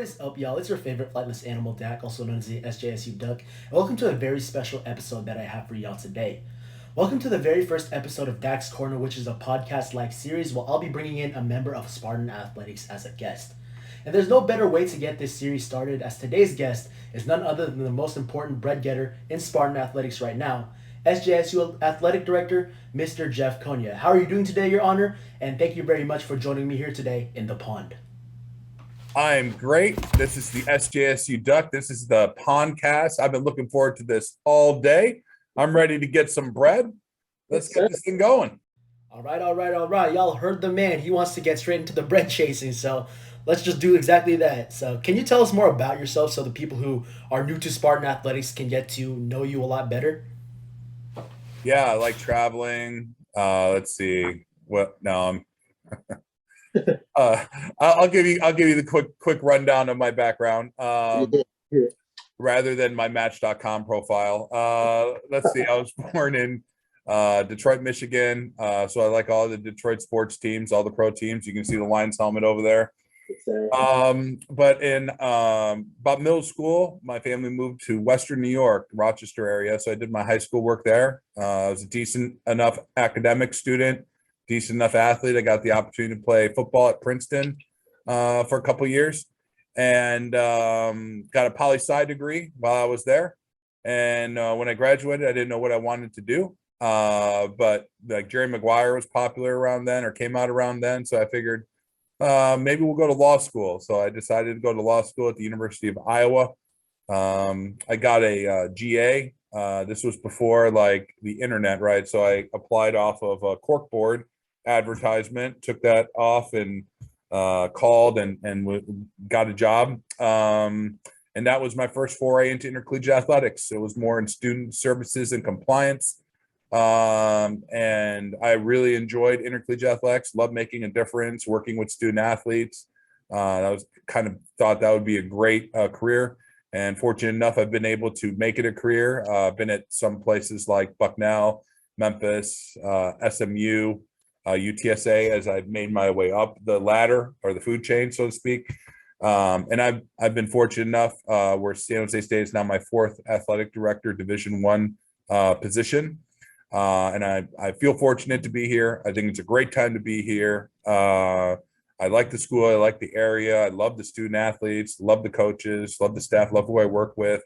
is up, y'all? It's your favorite flightless animal, DAC, also known as the SJSU Duck, and welcome to a very special episode that I have for y'all today. Welcome to the very first episode of DAC's Corner, which is a podcast-like series where I'll be bringing in a member of Spartan Athletics as a guest. And there's no better way to get this series started, as today's guest is none other than the most important bread getter in Spartan Athletics right now, SJSU Athletic Director, Mr. Jeff Konya. How are you doing today, Your Honor? And thank you very much for joining me here today in the pond. I'm great. This is the SJSU Duck. This is the Pondcast. I've been looking forward to this all day. I'm ready to get some bread. Let's get this thing going. All right. Y'all heard the man. He wants to get straight into the bread chasing, so let's just do exactly that. So, can you tell us more about yourself so the people who are new to Spartan Athletics can get to know you a lot better? Yeah, I like traveling. Let's see. What? No, I'll give you the quick rundown of my background. Rather than my Match.com profile. Let's see. I was born in Detroit, Michigan. So I like all the Detroit sports teams, all the pro teams. You can see the Lions helmet over there. But in about middle school, my family moved to Western New York, Rochester area. So I did my high school work there. I was a decent enough academic student, decent enough athlete. I got the opportunity to play football at Princeton for a couple years, and got a poli-sci degree while I was there. And when I graduated, I didn't know what I wanted to do. But like Jerry Maguire was popular around then, or came out around then. So I figured maybe we'll go to law school. So I decided to go to law school at the University of Iowa. I got a GA. This was before like the internet, right? So I applied off of a corkboard advertisement, took that off, and called and got a job. And that was my first foray into intercollegiate athletics. It was more in student services and compliance. And I really enjoyed intercollegiate athletics, loved making a difference, working with student athletes. I was kind of thought that would be a great career. And fortunate enough, I've been able to make it a career. I've been at some places like Bucknell, Memphis, SMU, UTSA, as I've made my way up the ladder or the food chain, so to speak. And I've been fortunate enough where San Jose State is now my fourth athletic director, Division I position. And I feel fortunate to be here. I think it's a great time to be here. I like the school. I like the area. I love the student athletes, love the coaches, love the staff, love who I work with.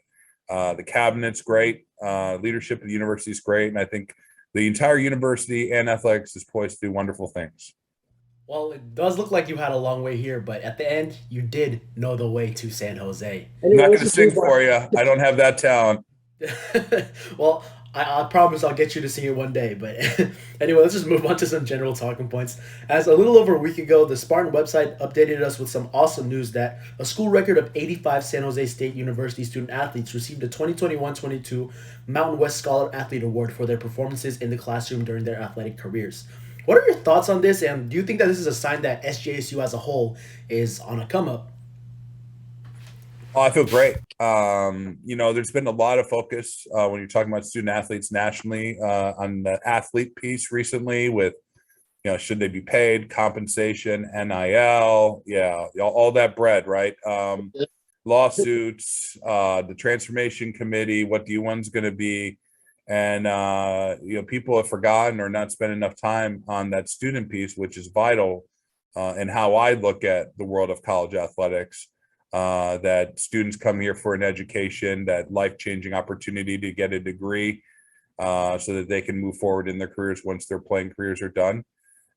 The cabinet's great. Leadership at the university is great. And I think the entire university and athletics is poised to do wonderful things. Well, it does look like you had a long way here, but at the end, you did know the way to San Jose. I'm not going to sing for you. I don't have that talent. Well, I promise I'll get you to sing it one day. But anyway, let's just move on to some general talking points. As a little over a week ago, the Spartan website updated us with some awesome news that a school record of 85 San Jose State University student athletes received a 2021-22 Mountain West Scholar Athlete Award for their performances in the classroom during their athletic careers. What are your thoughts on this, and do you think that this is a sign that SJSU as a whole is on a come up? Oh, I feel great. There's been a lot of focus when you're talking about student athletes nationally on the athlete piece recently with, should they be paid, compensation, NIL, all that bread, right? Lawsuits, the transformation committee, what D1's going to be. And, people have forgotten or not spent enough time on that student piece, which is vital in how I look at the world of college athletics. That students come here for an education, that life-changing opportunity to get a degree so that they can move forward in their careers once their playing careers are done.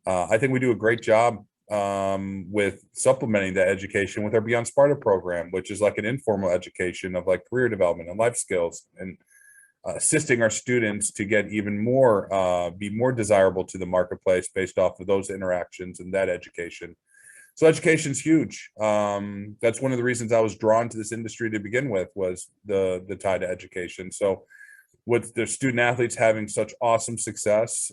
I think we do a great job with supplementing that education with our Beyond Sparta program, which is like an informal education of like career development and life skills, and assisting our students to get even more, be more desirable to the marketplace based off of those interactions and that education. So education's huge. That's one of the reasons I was drawn to this industry to begin with, was the tie to education. So with the student athletes having such awesome success,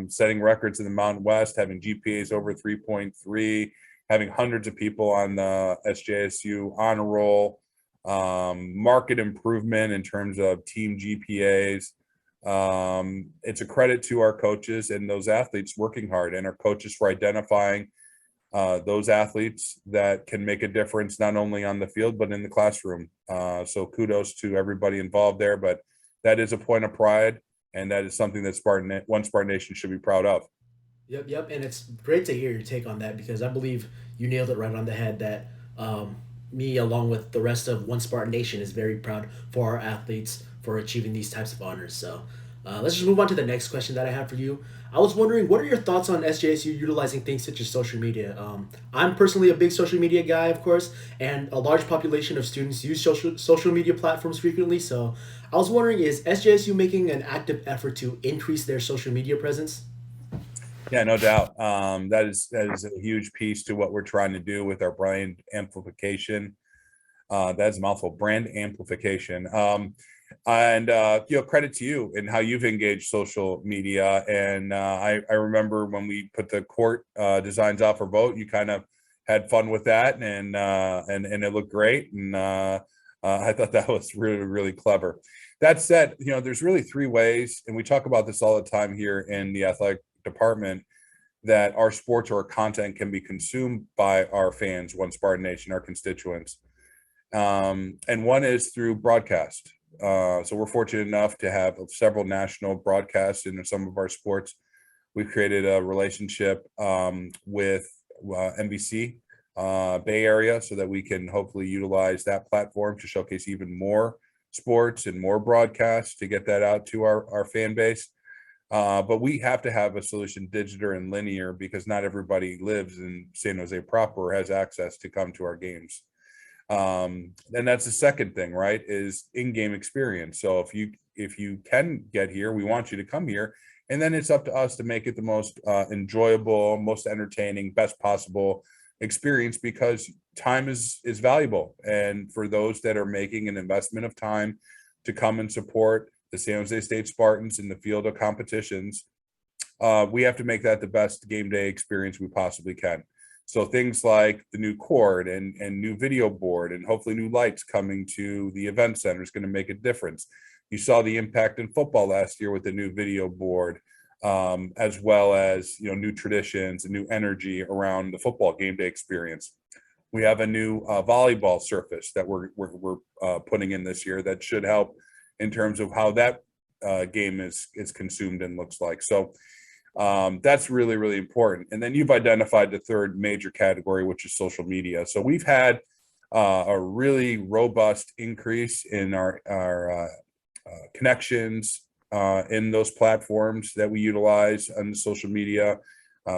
setting records in the Mountain West, having GPAs over 3.3, having hundreds of people on the SJSU honor roll, market improvement in terms of team GPAs. It's a credit to our coaches and those athletes working hard, and our coaches for identifying those athletes that can make a difference not only on the field but in the classroom. So kudos to everybody involved there, but that is a point of pride, and that is something that One Spartan Nation should be proud of. Yep. And it's great to hear your take on that because I believe you nailed it right on the head that me, along with the rest of One Spartan Nation, is very proud for our athletes for achieving these types of honors. So let's just move on to the next question that I have for you. I was wondering, what are your thoughts on SJSU utilizing things such as social media? I'm personally a big social media guy, of course, and a large population of students use social media platforms frequently. So I was wondering, is SJSU making an active effort to increase their social media presence? Yeah, no doubt. That is a huge piece to what we're trying to do with our brand amplification. That's a mouthful, brand amplification. And credit to you and how you've engaged social media. And I remember when we put the court designs out for vote, you kind of had fun with that, and it looked great. And I thought that was really, really clever. That said, there's really three ways, and we talk about this all the time here in the athletic department, that our sports or our content can be consumed by our fans, One Spartan Nation, our constituents. And one is through broadcast. So we're fortunate enough to have several national broadcasts in some of our sports. We've created a relationship with NBC Bay Area so that we can hopefully utilize that platform to showcase even more sports and more broadcasts to get that out to our fan base. But we have to have a solution, digital and linear, because not everybody lives in San Jose proper or has access to come to our games. And that's the second thing, right, is in-game experience. So if you can get here, we want you to come here, and then it's up to us to make it the most enjoyable, most entertaining, best possible experience, because time is valuable. And for those that are making an investment of time to come and support the San Jose State Spartans in the field of competitions, we have to make that the best game day experience we possibly can. So things like the new court and new video board and hopefully new lights coming to the event center is going to make a difference. You saw the impact in football last year with the new video board, as well as new traditions and new energy around the football game day experience. We have a new volleyball surface that we're putting in this year that should help in terms of how that game is consumed and looks like. So that's really, really important. And then you've identified the third major category, which is social media. So we've had a really robust increase in our connections in those platforms that we utilize on the social media.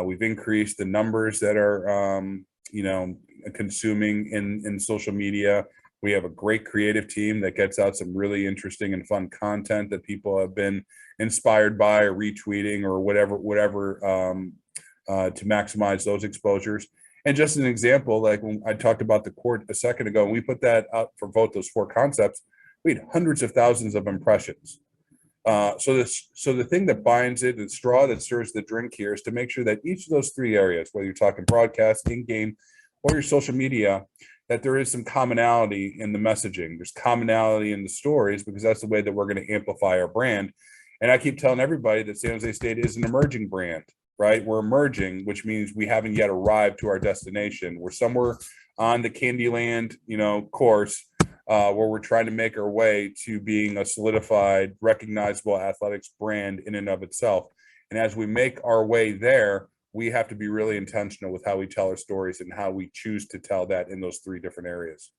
We've increased the numbers that are, consuming in social media. We have a great creative team that gets out some really interesting and fun content that people have been inspired by or retweeting or whatever to maximize those exposures. And just an example, like when I talked about the court a second ago, and we put that out for vote, those four concepts, we had hundreds of thousands of impressions. So the thing that binds it, the straw that stirs the drink here, is to make sure that each of those three areas, whether you're talking broadcast, in-game, or your social media, that there is some commonality in the messaging. There's commonality in the stories, because that's the way that we're going to amplify our brand. And I keep telling everybody that San Jose State is an emerging brand, right? We're emerging, which means we haven't yet arrived to our destination. We're somewhere on the Candyland, course, where we're trying to make our way to being a solidified, recognizable athletics brand in and of itself. And as we make our way there, we have to be really intentional with how we tell our stories and how we choose to tell that in those three different areas.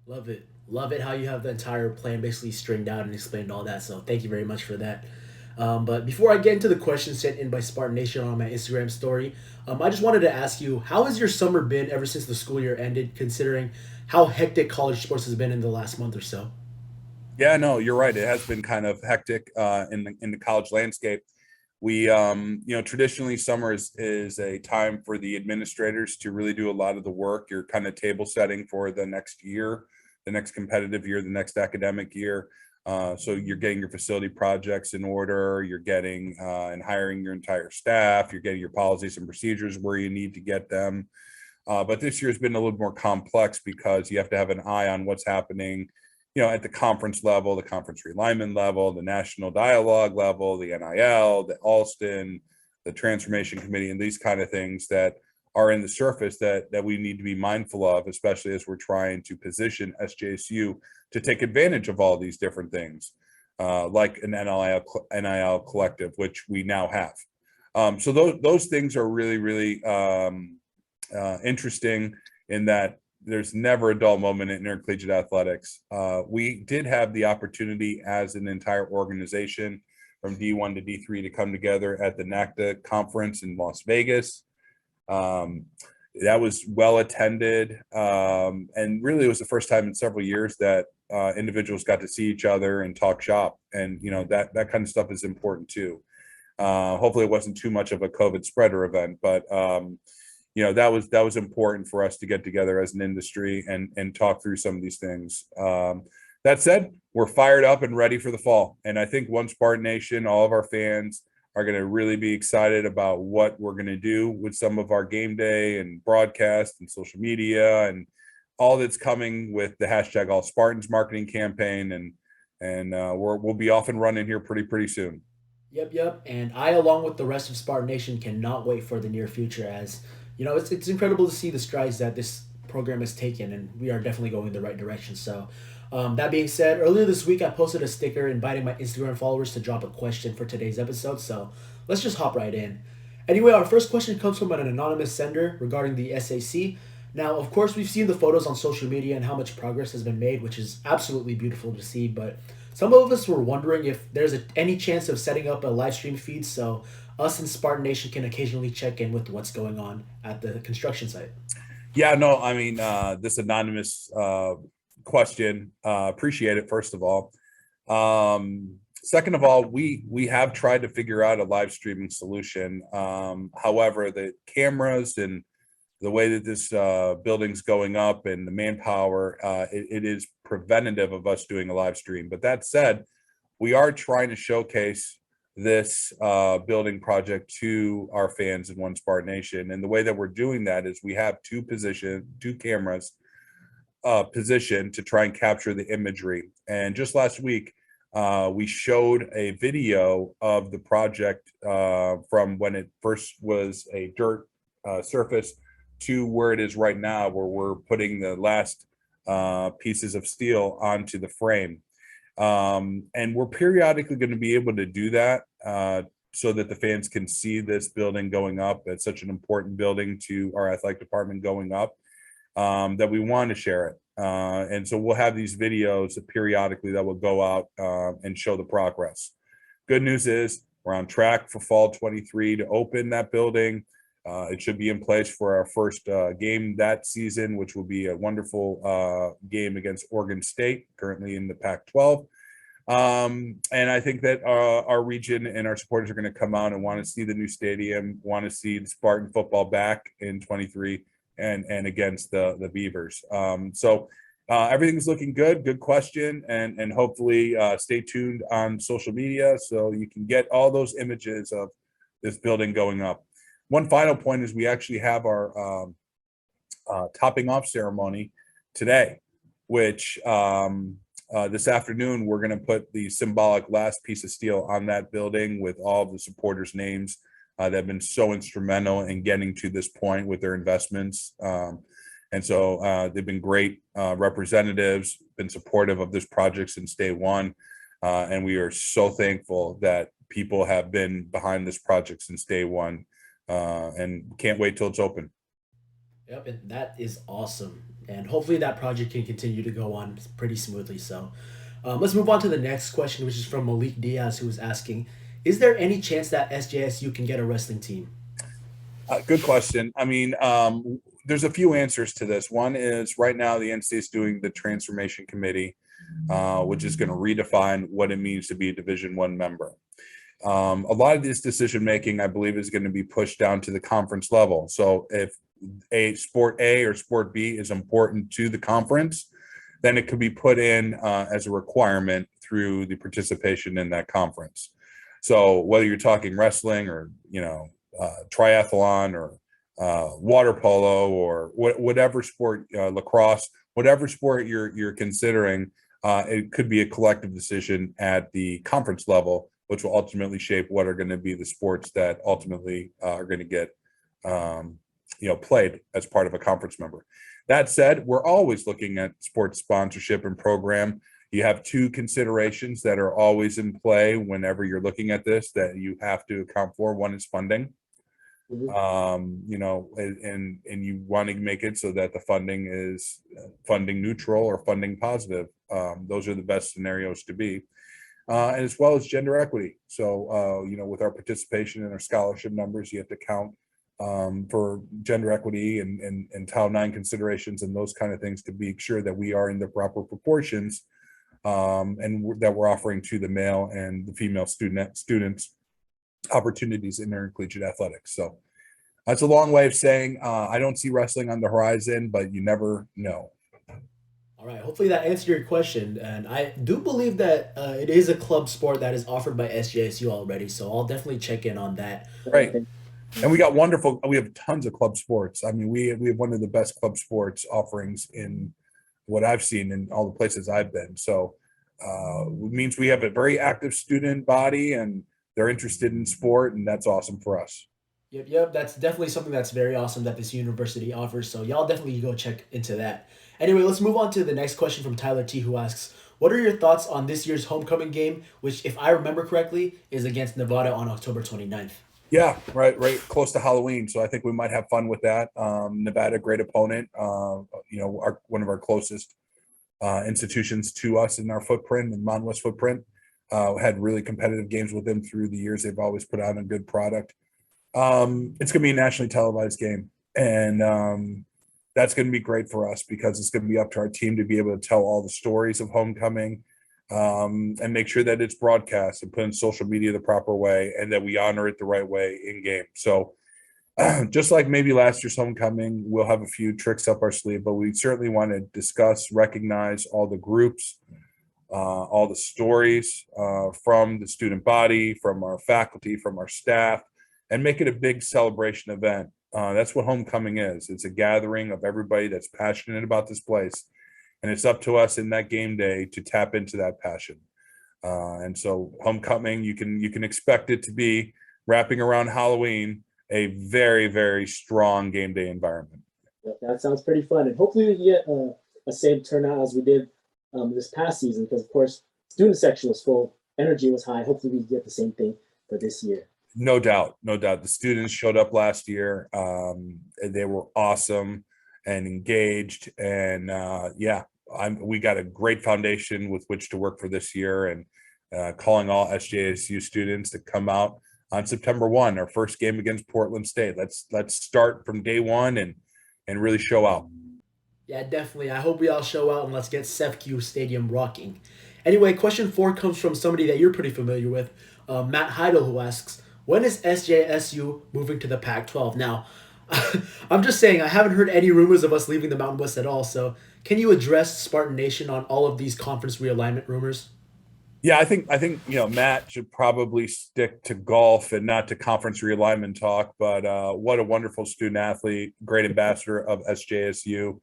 Love it. Love it how you have the entire plan basically stringed out and explained all that. So thank you very much for that. But before I get into the questions sent in by Spartan Nation on my Instagram story, I just wanted to ask you, how has your summer been ever since the school year ended, considering how hectic college sports has been in the last month or so? Yeah, no, you're right. It has been kind of hectic in the college landscape. We, traditionally summer is a time for the administrators to really do a lot of the work. You're kind of table setting for the next year, the next competitive year, the next academic year. So you're getting your facility projects in order, you're getting and hiring your entire staff, you're getting your policies and procedures where you need to get them. But this year has been a little more complex because you have to have an eye on what's happening, at the conference level, the conference realignment level, the national dialogue level, the NIL, the Alston, the transformation committee, and these kind of things that are in the surface that we need to be mindful of, especially as we're trying to position SJSU to take advantage of all these different things, like an NIL collective, which we now have. So those things are really, really interesting in that there's never a dull moment in intercollegiate athletics. We did have the opportunity as an entire organization from D1 to D3 to come together at the NACDA conference in Las Vegas. That was well attended, and really it was the first time in several years that individuals got to see each other and talk shop, and that kind of stuff is important too. Hopefully it wasn't too much of a COVID spreader event, but that was important for us to get together as an industry and talk through some of these things. That said, we're fired up and ready for the fall, and I think One Spartan Nation, all of our fans, are going to really be excited about what we're going to do with some of our game day and broadcast and social media and all that's coming with the hashtag All Spartans marketing campaign. And we'll be off and running here pretty soon. Yep. And I, along with the rest of Spartan Nation, cannot wait for the near future, as it's incredible to see the strides that this program has taken, and we are definitely going in the right direction. So that being said, earlier this week I posted a sticker inviting my Instagram followers to drop a question for today's episode, so let's just hop right in. Anyway, our first question comes from an anonymous sender regarding the SAC. Now, of course, we've seen the photos on social media and how much progress has been made, which is absolutely beautiful to see, but some of us were wondering if there's any chance of setting up a live stream feed so us and Spartan Nation can occasionally check in with what's going on at the construction site. Yeah, no, I mean, this anonymous question, appreciate it, first of all. Second of all, we have tried to figure out a live streaming solution. However, the cameras and the way that this building's going up and the manpower, it is preventative of us doing a live stream. But that said, we are trying to showcase this building project to our fans in One Spartan Nation. And the way that we're doing that is we have two cameras positioned to try and capture the imagery. And just last week, we showed a video of the project from when it first was a dirt surface to where it is right now, where we're putting the last pieces of steel onto the frame. And we're periodically going to be able to do that so that the fans can see this building going up. It's such an important building to our athletic department going up that we want to share it. And so we'll have these videos periodically that will go out and show the progress. Good news is we're on track for fall 23 to open that building. It should be in place for our first game that season, which will be a wonderful game against Oregon State, currently in the Pac-12. And I think that our region and our supporters are going to come out and want to see the new stadium, want to see the Spartan football back in 23 and against the Beavers. So everything's looking good. Good question. And hopefully stay tuned on social media so you can get all those images of this building going up. One final point is we actually have our topping off ceremony today, which this afternoon we're going to put the symbolic last piece of steel on that building with all of the supporters' names that have been so instrumental in getting to this point with their investments. And so they've been great representatives, been supportive of this project since day one. And we are so thankful that people have been behind this project since day one. And can't wait till it's open. Yep, and that is awesome. And hopefully that project can continue to go on pretty smoothly. So let's move on to the next question, which is from Malik Diaz, who is asking, is there any chance that SJSU can get a wrestling team? Good question. I mean, there's a few answers to this. One is right now the NCAA is doing the transformation committee, which is going to redefine what it means to be a Division I member. A lot of this decision making, I believe, is going to be pushed down to the conference level. So if a sport A or sport B is important to the conference, then it could be put in as a requirement through the participation in that conference. So whether you're talking wrestling or triathlon or water polo or whatever sport, lacrosse, whatever sport you're considering, it could be a collective decision at the conference level, which will ultimately shape what are going to be the sports that ultimately are going to get played as part of a conference member. That said, we're always looking at sports sponsorship and program. You have two considerations that are always in play whenever you're looking at this that you have to account for. One is funding. And you want to make it so that the funding is funding neutral or funding positive. Those are the best scenarios to be. And as well as gender equity. So, with our participation in our scholarship numbers, you have to count for gender equity and Title IX considerations and those kind of things to be sure that we are in the proper proportions and that we're offering to the male and the female students opportunities in intercollegiate athletics. So that's a long way of saying I don't see wrestling on the horizon, but you never know. All right, hopefully that answered your question. And I do believe that it is a club sport that is offered by SJSU already. So I'll definitely check in on that. Right. And we have tons of club sports. I mean, we have one of the best club sports offerings in what I've seen in all the places I've been. So it means we have a very active student body and they're interested in sport, and that's awesome for us. Yep. That's definitely something that's very awesome that this university offers. So y'all definitely go check into that. Anyway, let's move on to the next question from Tyler T, who asks, what are your thoughts on this year's homecoming game, which, if I remember correctly, is against Nevada on October 29th? Yeah, right, close to Halloween. So I think we might have fun with that. Nevada, great opponent. One of our closest institutions to us in our footprint, in Mountain West footprint. Had really competitive games with them through the years. They've always put out a good product. It's going to be a nationally televised game, and that's going to be great for us because it's going to be up to our team to be able to tell all the stories of homecoming and make sure that it's broadcast and put in social media the proper way and that we honor it the right way in game. So just like maybe last year's homecoming, we'll have a few tricks up our sleeve, but we certainly want to discuss, recognize all the groups, all the stories from the student body, from our faculty, from our staff, and make it a big celebration event. That's what homecoming is. It's a gathering of everybody that's passionate about this place. And it's up to us in that game day to tap into that passion. And so homecoming, you can expect it to be wrapping around Halloween, a very, very strong game day environment. That sounds pretty fun. And hopefully we get a same turnout as we did this past season, because of course, student section was full, energy was high. Hopefully we get the same thing for this year. No doubt. The students showed up last year. They were awesome and engaged. And we got a great foundation with which to work for this year, and calling all SJSU students to come out on September 1, our first game against Portland State. Let's start from day one and really show out. Yeah, definitely. I hope we all show out and let's get SEFCU Stadium rocking. Anyway, question 4 comes from somebody that you're pretty familiar with, Matt Heidel, who asks, when is SJSU moving to the Pac-12? Now, I'm just saying, I haven't heard any rumors of us leaving the Mountain West at all. So can you address Spartan Nation on all of these conference realignment rumors? Yeah, I think Matt should probably stick to golf and not to conference realignment talk. But what a wonderful student athlete, great ambassador of SJSU.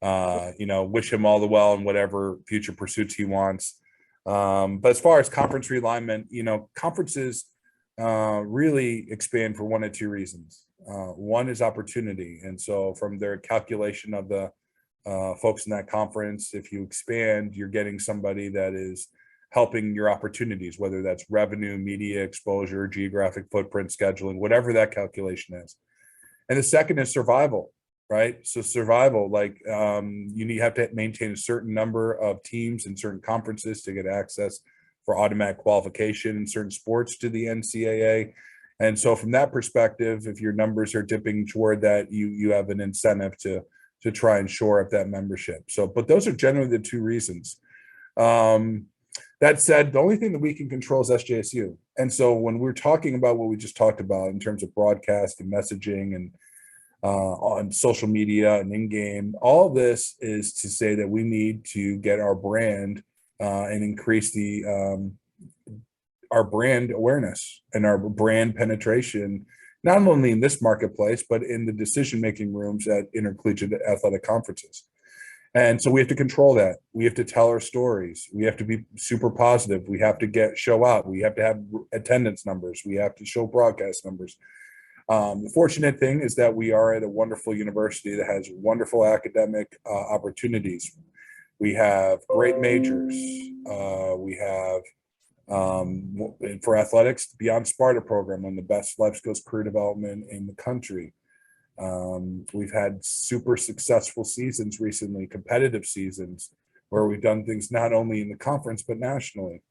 Wish him all the well in whatever future pursuits he wants. But as far as conference realignment, conferences really expand for one of two reasons. One is opportunity. And so from their calculation of the folks in that conference, if you expand, you're getting somebody that is helping your opportunities, whether that's revenue, media exposure, geographic footprint, scheduling, whatever that calculation is. And the second is survival, right? So survival, you have to maintain a certain number of teams in certain conferences to get access for automatic qualification in certain sports to the NCAA. And so from that perspective, if your numbers are dipping toward that, you have an incentive to try and shore up that membership. So, but those are generally the two reasons. That said, the only thing that we can control is SJSU. And so when we're talking about what we just talked about in terms of broadcast and messaging and on social media and in-game, all this is to say that we need to get our brand and increase our brand awareness and our brand penetration, not only in this marketplace, but in the decision-making rooms at intercollegiate athletic conferences. And so we have to control that. We have to tell our stories. We have to be super positive. We have to show out. We have to have attendance numbers. We have to show broadcast numbers. The fortunate thing is that we are at a wonderful university that has wonderful academic opportunities. We have great majors. We have for athletics, Beyond Sparta program, one of the best life skills career development in the country. We've had super successful seasons recently, competitive seasons, where we've done things not only in the conference, but nationally.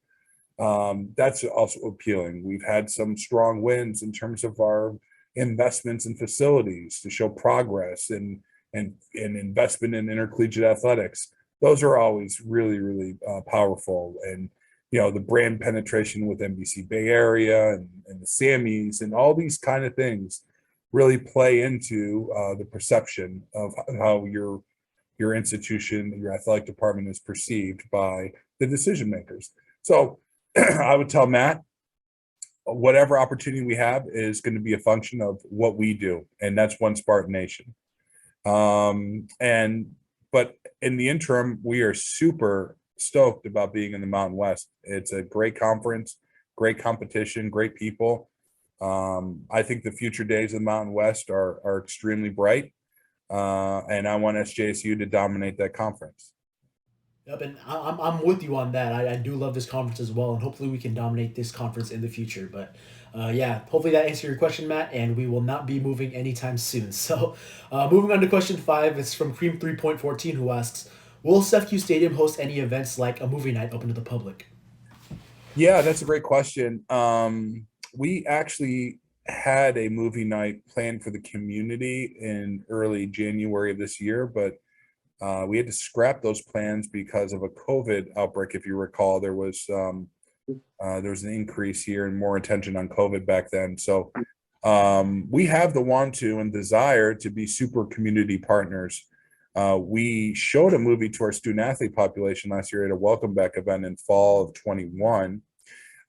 That's also appealing. We've had some strong wins in terms of our investments in facilities to show progress and investment in intercollegiate athletics. Those are always really, really powerful. And, the brand penetration with NBC Bay Area and the Sammys and all these kind of things really play into the perception of how your institution, your athletic department is perceived by the decision makers. So I would tell Matt, whatever opportunity we have is going to be a function of what we do, and that's one Spartan Nation. But in the interim, we are super stoked about being in the Mountain West. It's a great conference, great competition, great people. I think the future days of the Mountain West are extremely bright, and I want SJSU to dominate that conference. Yep, and I'm with you on that. I do love this conference as well, and hopefully we can dominate this conference in the future. But yeah, hopefully that answered your question, Matt, and we will not be moving anytime soon. So moving on to question 5, it's from Cream 3.14, who asks, will SFQ Stadium host any events like a movie night open to the public? Yeah, that's a great question. We actually had a movie night planned for the community in early January of this year, but we had to scrap those plans because of a COVID outbreak. If you recall, there was an increase here and more attention on COVID back then. So we have the want to and desire to be super community partners. We showed a movie to our student athlete population last year at a welcome back event in fall of 21,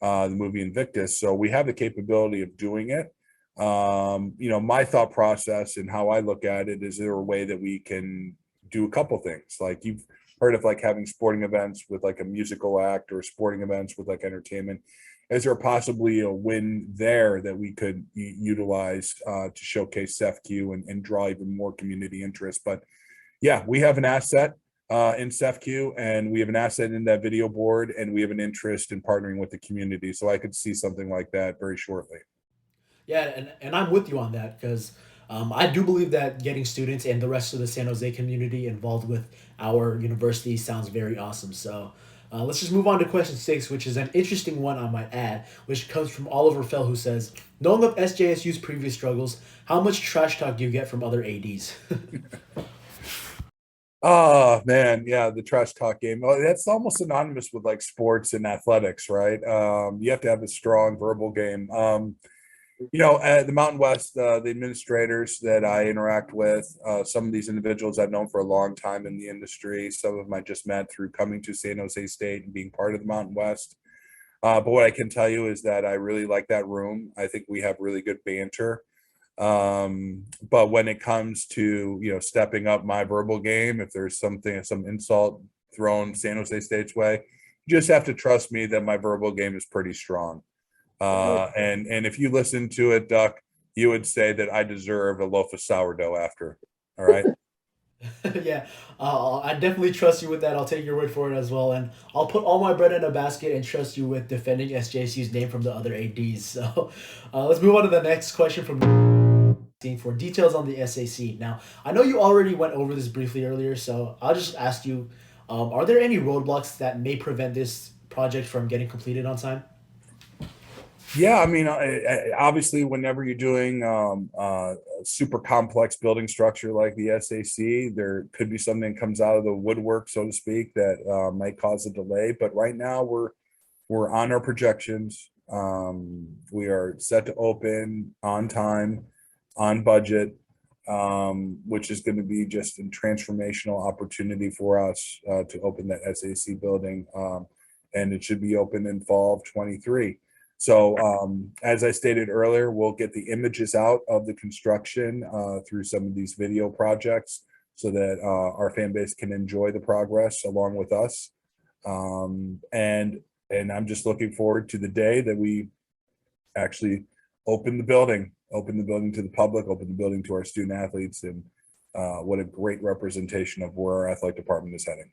the movie Invictus. So we have the capability of doing it. My thought process and how I look at it is there a way that we can do a couple things? Like you've heard of like having sporting events with like a musical act or sporting events with like entertainment. Is there possibly a win there that we could utilize to showcase SFQ and draw even more community interest? But yeah, we have an asset in SFQ, and we have an asset in that video board, and we have an interest in partnering with the community. So I could see something like that very shortly. Yeah, and I'm with you on that because I do believe that getting students and the rest of the San Jose community involved with our university sounds very awesome. So let's just move on to question 6, which is an interesting one, I might add, which comes from Oliver Fell, who says, knowing of SJSU's previous struggles, how much trash talk do you get from other ADs? Oh man, yeah, the trash talk game. Well, that's almost synonymous with like sports and athletics, right? You have to have a strong verbal game. At the Mountain West, the administrators that I interact with, some of these individuals I've known for a long time in the industry. Some of them I just met through coming to San Jose State and being part of the Mountain West. But what I can tell you is that I really like that room. I think we have really good banter. But when it comes to, stepping up my verbal game, if there's some insult thrown San Jose State's way, you just have to trust me that my verbal game is pretty strong. And if you listen to it, Duck, you would say that I deserve a loaf of sourdough after. All right. Yeah, I definitely trust you with that. I'll take your word for it as well, and I'll put all my bread in a basket and trust you with defending SJSU's name from the other ADs. So let's move on to the next question from for details on the SAC. Now, I know you already went over this briefly earlier, so I'll just ask you, are there any roadblocks that may prevent this project from getting completed on time? Yeah, I mean, obviously, whenever you're doing a super complex building structure like the SAC, there could be something that comes out of the woodwork, so to speak, that might cause a delay. But right now, we're on our projections. We are set to open on time, on budget, which is going to be just a transformational opportunity for us to open that SAC building, and it should be open in fall of 23. So as I stated earlier, we'll get the images out of the construction through some of these video projects so that our fan base can enjoy the progress along with us. And I'm just looking forward to the day that we actually open the building open the building to the public, open the building to our student athletes, and what a great representation of where our athletic department is heading.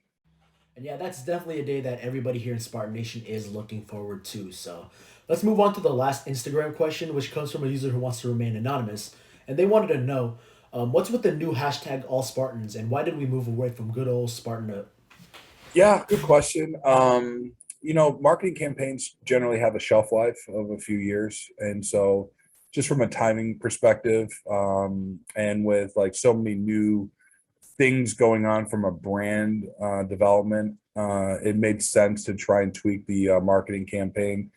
And yeah, that's definitely a day that everybody here in Spartan Nation is looking forward to. So let's move on to the last Instagram question, which comes from a user who wants to remain anonymous. And they wanted to know, what's with the new hashtag All Spartans, and why did we move away from good old Spartan? Yeah, good question. Marketing campaigns generally have a shelf life of a few years. And so just from a timing perspective, and with like so many new things going on from a brand development, it made sense to try and tweak the marketing campaign.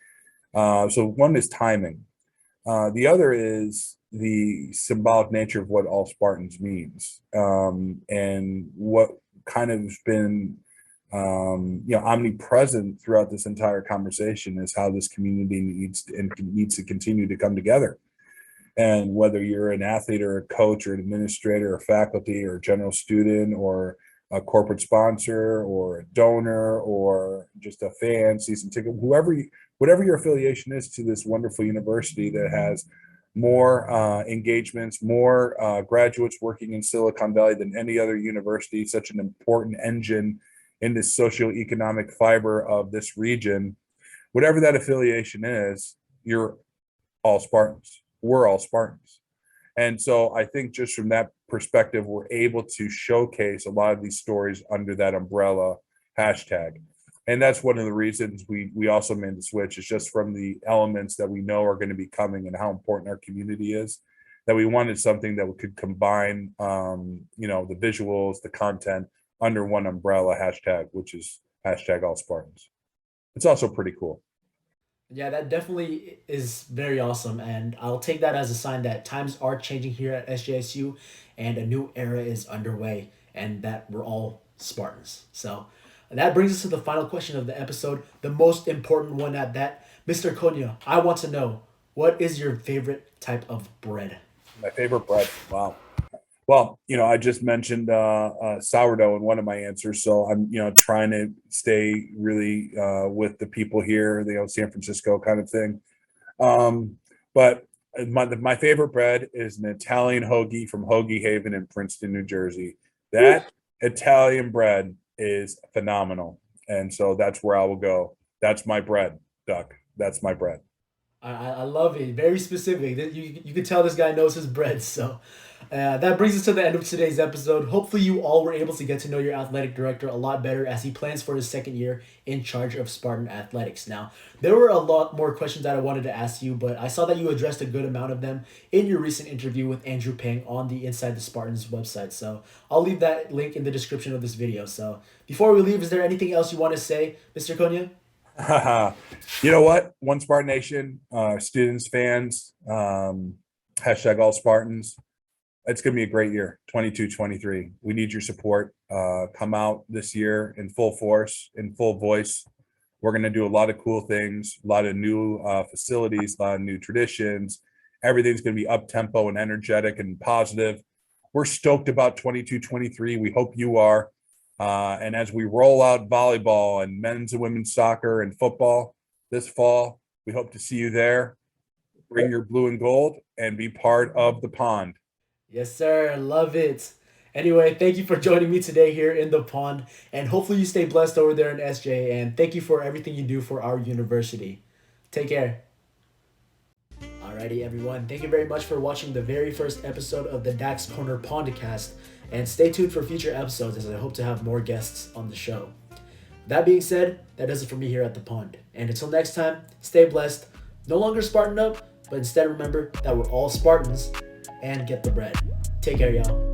So one is timing. The other is the symbolic nature of what All Spartans means, and what kind of has been omnipresent throughout this entire conversation is how this community needs to continue to come together. And whether you're an athlete or a coach or an administrator or faculty or general student or a corporate sponsor or a donor or just a fan, season ticket, whatever your affiliation is to this wonderful university that has more engagements, more graduates working in Silicon Valley than any other university, such an important engine in this socioeconomic fiber of this region, whatever that affiliation is, you're all Spartans. We're all Spartans. And so I think just from that perspective, we're able to showcase a lot of these stories under that umbrella hashtag. And that's one of the reasons we also made the switch, is just from the elements that we know are going to be coming and how important our community is, that we wanted something that we could combine, the visuals, the content under one umbrella hashtag, which is hashtag All Spartans. It's also pretty cool. Yeah, that definitely is very awesome, and I'll take that as a sign that times are changing here at SJSU, and a new era is underway, and that we're all Spartans. So that brings us to the final question of the episode, the most important one at that. Mr. Konya, I want to know, what is your favorite type of bread? My favorite bread. Wow. Well, I just mentioned sourdough in one of my answers, so I'm, trying to stay really with the people here, San Francisco kind of thing. But my favorite bread is an Italian hoagie from Hoagie Haven in Princeton, New Jersey. That Italian bread is phenomenal, and so that's where I will go. That's my bread, Duck. That's my bread. I love it. Very specific. You can tell this guy knows his bread. So that brings us to the end of today's episode. Hopefully you all were able to get to know your athletic director a lot better as he plans for his second year in charge of Spartan Athletics. Now, there were a lot more questions that I wanted to ask you, but I saw that you addressed a good amount of them in your recent interview with Andrew Pang on the Inside the Spartans website. So I'll leave that link in the description of this video. So before we leave, is there anything else you want to say, Mr. Konya? You know what? One Spartan Nation, students, fans, hashtag All Spartans. It's going to be a great year, 22-23. We need your support. Come out this year in full force, in full voice. We're going to do a lot of cool things, a lot of new facilities, a lot of new traditions. Everything's going to be up-tempo and energetic and positive. We're stoked about 22-23. We hope you are. And as we roll out volleyball and men's and women's soccer and football this fall, we hope to see you there. Bring your blue and gold and be part of the pond. Yes, sir. Love it. Anyway, thank you for joining me today here in the pond, and hopefully you stay blessed over there in SJ, and thank you for everything you do for our university. Take care. Alrighty, everyone. Thank you very much for watching the very first episode of the DAC's Corner Pondcast, and stay tuned for future episodes as I hope to have more guests on the show. That being said, that does it for me here at the pond. And until next time, stay blessed. No longer Spartan up, but instead remember that we're all Spartans, and get the bread. Take care, y'all.